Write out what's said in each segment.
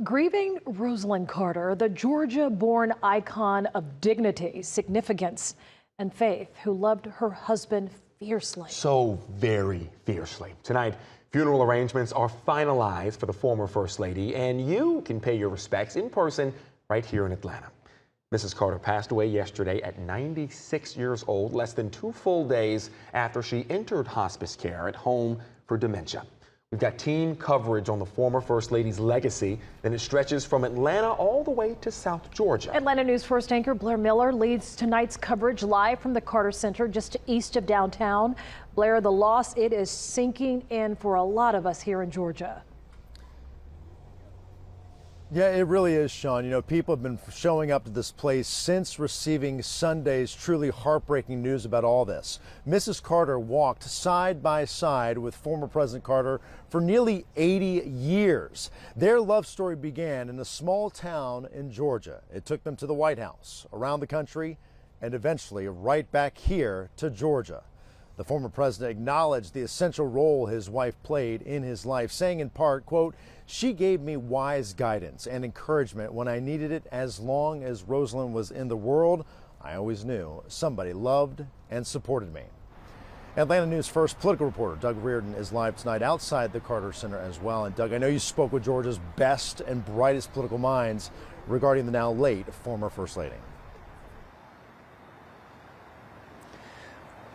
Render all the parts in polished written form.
Grieving Rosalynn Carter, the Georgia-born icon of dignity, significance, and faith, who loved her husband fiercely. So very fiercely. Tonight, funeral arrangements are finalized for the former First Lady, and you can pay your respects in person right here in Atlanta. Mrs. Carter passed away yesterday at 96 years old, less than 2 full days after she entered hospice care at home for dementia. We've got team coverage on the former First Lady's legacy, and it stretches from Atlanta all the way to South Georgia. Atlanta News First anchor Blair Miller leads tonight's coverage live from the Carter Center just east of downtown. Blair, the loss, it is sinking in for a lot of us here in Georgia. Yeah, it really is, Sean. You know, people have been showing up to this place since receiving Sunday's truly heartbreaking news about all this. Mrs. Carter walked side by side with former President Carter for nearly 80 years. Their love story began in a small town in Georgia. It took them to the White House, around the country, and eventually right back here to Georgia. The former president acknowledged the essential role his wife played in his life, saying in part, quote, "She gave me wise guidance and encouragement when I needed it. As long as Rosalynn was in the world, I always knew somebody loved and supported me." Atlanta News First political reporter Doug Reardon is live tonight outside the Carter Center as well. And Doug, I know you spoke with Georgia's best and brightest political minds regarding the now late former First Lady.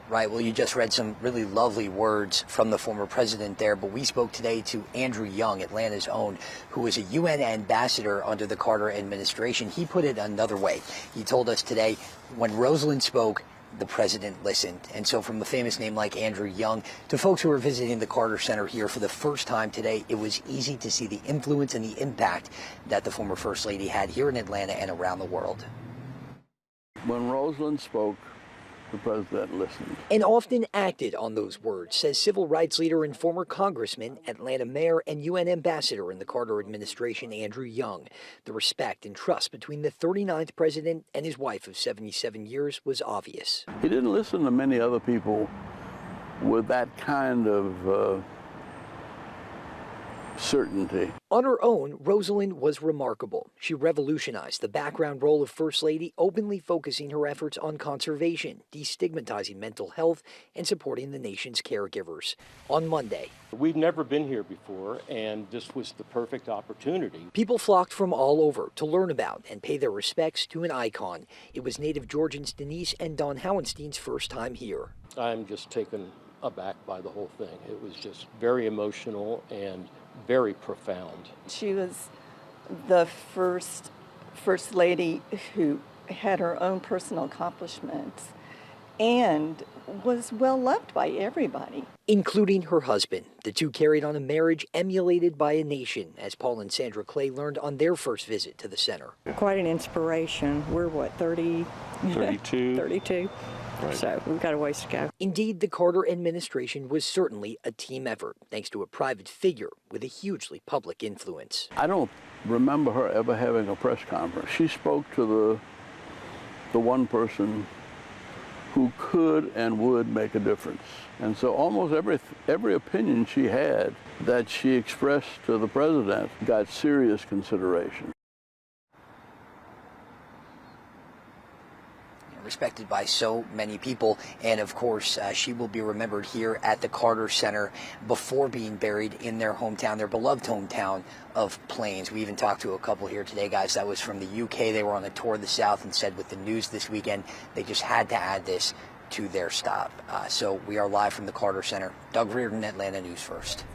Right. Well, you just read some really lovely words from the former president there, but we spoke today to Andrew Young, Atlanta's own, who was a UN ambassador under the Carter administration. He put it another way. He told us today, when Rosalynn spoke, the president listened. And so from a famous name like Andrew Young to folks who are visiting the Carter Center here for the first time today, it was easy to see the influence and the impact that the former First Lady had here in Atlanta and around the world. When Rosalynn spoke, the president listened. And often acted on those words, says civil rights leader and former congressman, Atlanta mayor, and UN ambassador in the Carter administration, Andrew Young. The respect and trust between the 39th president and his wife of 77 years was obvious. He didn't listen to many other people with that kind of certainty. On her own, Rosalynn was remarkable. She revolutionized the background role of First Lady, openly focusing her efforts on conservation, destigmatizing mental health, and supporting the nation's caregivers. On Monday, we've never been here before, and this was the perfect opportunity. People flocked from all over to learn about and pay their respects to an icon. It was native Georgians Denise and Don Howenstein's first time here. I'm just taken aback by the whole thing. It was just very emotional and very profound. She was the first lady who had her own personal accomplishments and was well loved by everybody, including her husband. The two carried on a marriage emulated by a nation, as Paul and Sandra Clay learned on their first visit to the center. Quite an inspiration. We're what, 32? 32. Right. So we've got a ways to go. Indeed, the Carter administration was certainly a team effort, thanks to a private figure with a hugely public influence. I don't remember her ever having a press conference. She spoke to the one person who could and would make a difference. And so almost every opinion she had that she expressed to the president got serious consideration. Respected by so many people, and of course she will be remembered here at the Carter Center before being buried in their hometown, their beloved hometown of Plains. We even talked to a couple here today, guys, that was from the UK. They were on a tour of the South and said with the news this weekend they just had to add this to their stop. So we are live from the Carter Center. Doug Reardon, Atlanta News First.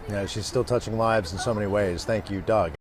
Yeah, she's still touching lives in so many ways. Thank you, Doug.